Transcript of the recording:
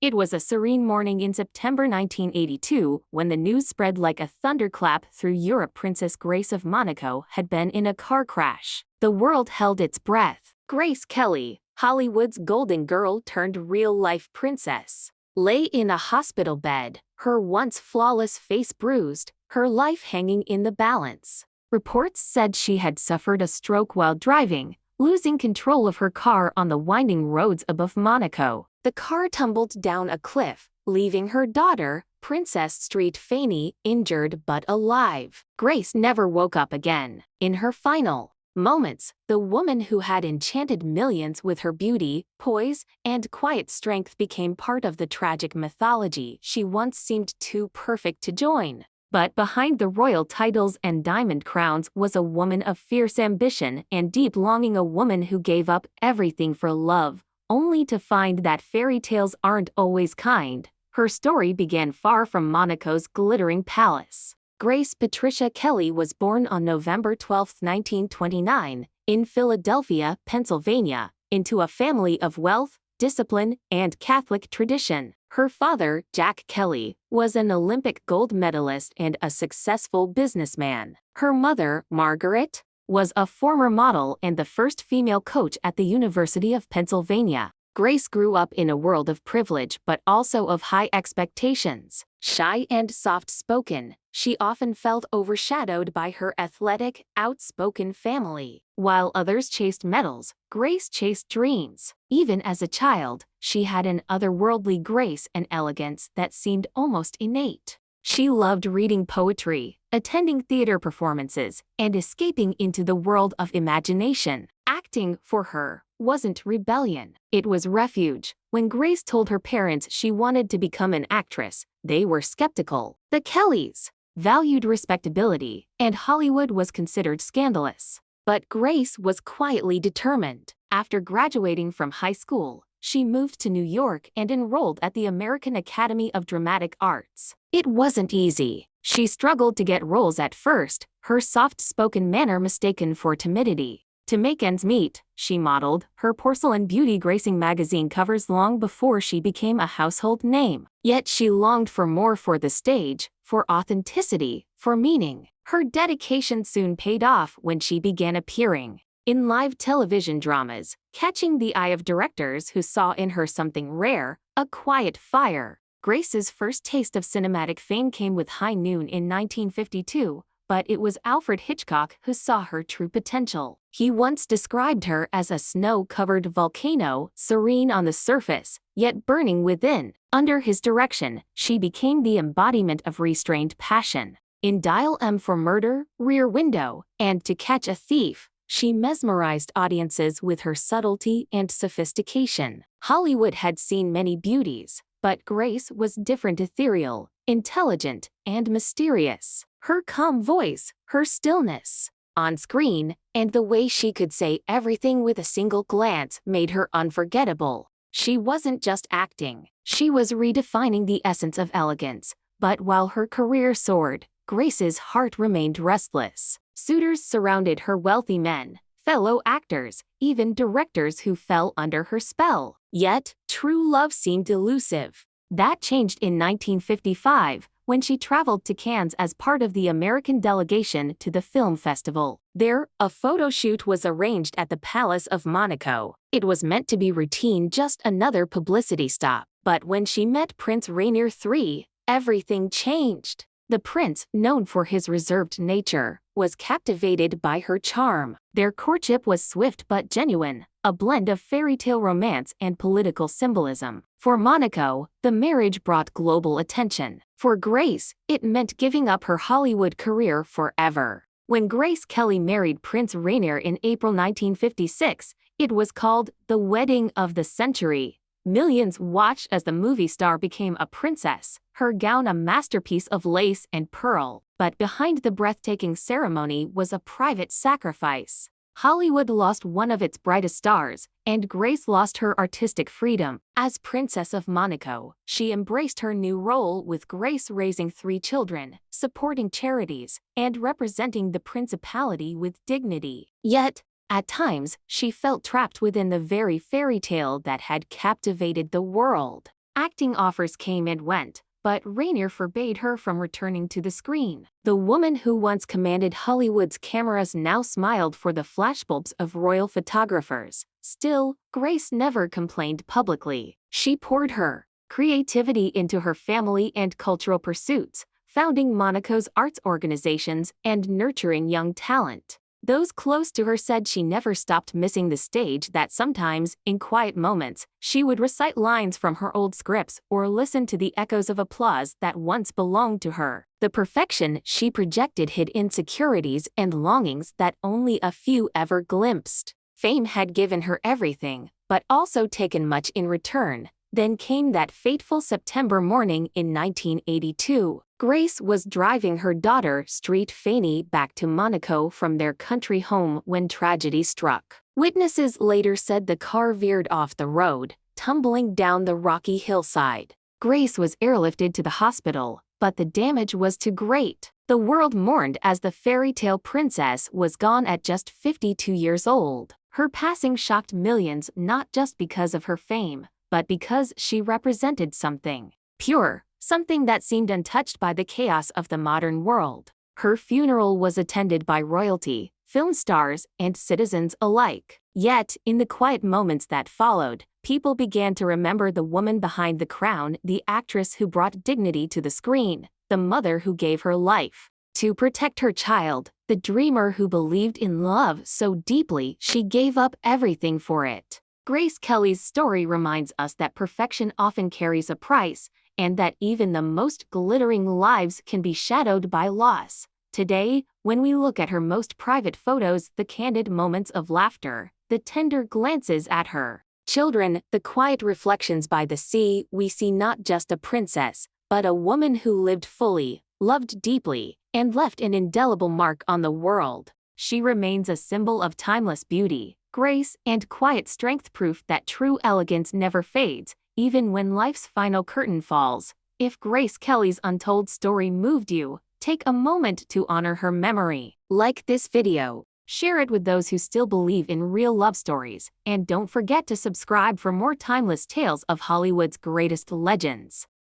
It was a serene morning in September 1982 when the news spread like a thunderclap through Europe. Princess Grace of Monaco had been in a car crash. The world held its breath. Grace Kelly, Hollywood's golden girl turned real-life princess, lay in a hospital bed, her once flawless face bruised, her life hanging in the balance. Reports said she had suffered a stroke while driving, losing control of her car on the winding roads above Monaco. The car tumbled down a cliff, leaving her daughter, Princess Street Fanny, injured but alive. Grace never woke up again. In her final moments, the woman who had enchanted millions with her beauty, poise, and quiet strength became part of the tragic mythology she once seemed too perfect to join. But behind the royal titles and diamond crowns was a woman of fierce ambition and deep longing, a woman who gave up everything for love, only to find that fairy tales aren't always kind. Her story began far from Monaco's glittering palace. Grace Patricia Kelly was born on November 12, 1929, in Philadelphia, Pennsylvania, into a family of wealth, discipline, and Catholic tradition. Her father, Jack Kelly, was an Olympic gold medalist and a successful businessman. Her mother, Margaret, was a former model and the first female coach at the University of Pennsylvania. Grace grew up in a world of privilege but also of high expectations. Shy and soft-spoken, she often felt overshadowed by her athletic, outspoken family. While others chased medals, Grace chased dreams. Even as a child, she had an otherworldly grace and elegance that seemed almost innate. She loved reading poetry, attending theater performances, and escaping into the world of imagination. Acting, for her, wasn't rebellion. It was refuge. When Grace told her parents she wanted to become an actress, they were skeptical. The Kellys valued respectability, and Hollywood was considered scandalous. But Grace was quietly determined. After graduating from high school, she moved to New York and enrolled at the American Academy of Dramatic Arts. It wasn't easy. She struggled to get roles at first, her soft-spoken manner mistaken for timidity. To make ends meet, she modeled her porcelain beauty gracing magazine covers long before she became a household name. Yet she longed for more, for the stage, for authenticity, for meaning. Her dedication soon paid off when she began appearing in live television dramas, catching the eye of directors who saw in her something rare, a quiet fire. Grace's first taste of cinematic fame came with High Noon in 1952, but it was Alfred Hitchcock who saw her true potential. He once described her as a snow-covered volcano, serene on the surface, yet burning within. Under his direction, she became the embodiment of restrained passion. In Dial M for Murder, Rear Window, and To Catch a Thief, she mesmerized audiences with her subtlety and sophistication. Hollywood had seen many beauties, but Grace was different, ethereal, intelligent, and mysterious. Her calm voice, her stillness on screen, and the way she could say everything with a single glance made her unforgettable. She wasn't just acting, she was redefining the essence of elegance. But while her career soared, Grace's heart remained restless. Suitors surrounded her, wealthy men, fellow actors, even directors who fell under her spell. Yet, true love seemed elusive. That changed in 1955, when she traveled to Cannes as part of the American delegation to the film festival. There, a photo shoot was arranged at the Palace of Monaco. It was meant to be routine, just another publicity stop. But when she met Prince Rainier III, everything changed. The prince, known for his reserved nature, was captivated by her charm. Their courtship was swift but genuine, a blend of fairy tale romance and political symbolism. For Monaco, the marriage brought global attention. For Grace, it meant giving up her Hollywood career forever. When Grace Kelly married Prince Rainier in April 1956, it was called the wedding of the century. Millions watched as the movie star became a princess, her gown a masterpiece of lace and pearl. But behind the breathtaking ceremony was a private sacrifice. Hollywood lost one of its brightest stars, and Grace lost her artistic freedom. As Princess of Monaco, she embraced her new role, with Grace raising 3 children, supporting charities, and representing the principality with dignity. Yet, at times, she felt trapped within the very fairy tale that had captivated the world. Acting offers came and went, but Rainier forbade her from returning to the screen. The woman who once commanded Hollywood's cameras now smiled for the flashbulbs of royal photographers. Still, Grace never complained publicly. She poured her creativity into her family and cultural pursuits, founding Monaco's arts organizations and nurturing young talent. Those close to her said she never stopped missing the stage, that sometimes, in quiet moments, she would recite lines from her old scripts or listen to the echoes of applause that once belonged to her. The perfection she projected hid insecurities and longings that only a few ever glimpsed. Fame had given her everything, but also taken much in return. Then came that fateful September morning in 1982. Grace was driving her daughter, Street Fanny, back to Monaco from their country home when tragedy struck. Witnesses later said the car veered off the road, tumbling down the rocky hillside. Grace was airlifted to the hospital, but the damage was too great. The world mourned as the fairytale princess was gone at just 52 years old. Her passing shocked millions not just because of her fame, but because she represented something pure, something that seemed untouched by the chaos of the modern world. Her funeral was attended by royalty, film stars, and citizens alike. Yet, in the quiet moments that followed, people began to remember the woman behind the crown, the actress who brought dignity to the screen, the mother who gave her life to protect her child, the dreamer who believed in love so deeply she gave up everything for it. Grace Kelly's story reminds us that perfection often carries a price, and that even the most glittering lives can be shadowed by loss. Today, when we look at her most private photos, the candid moments of laughter, the tender glances at her children, the quiet reflections by the sea, we see not just a princess, but a woman who lived fully, loved deeply, and left an indelible mark on the world. She remains a symbol of timeless beauty, grace, and quiet strength, proof that true elegance never fades, even when life's final curtain falls. If Grace Kelly's Untold story moved you, take a moment to honor her memory. Like this video, share it with those who still believe in real love stories, and don't forget to subscribe for more timeless tales of Hollywood's greatest legends.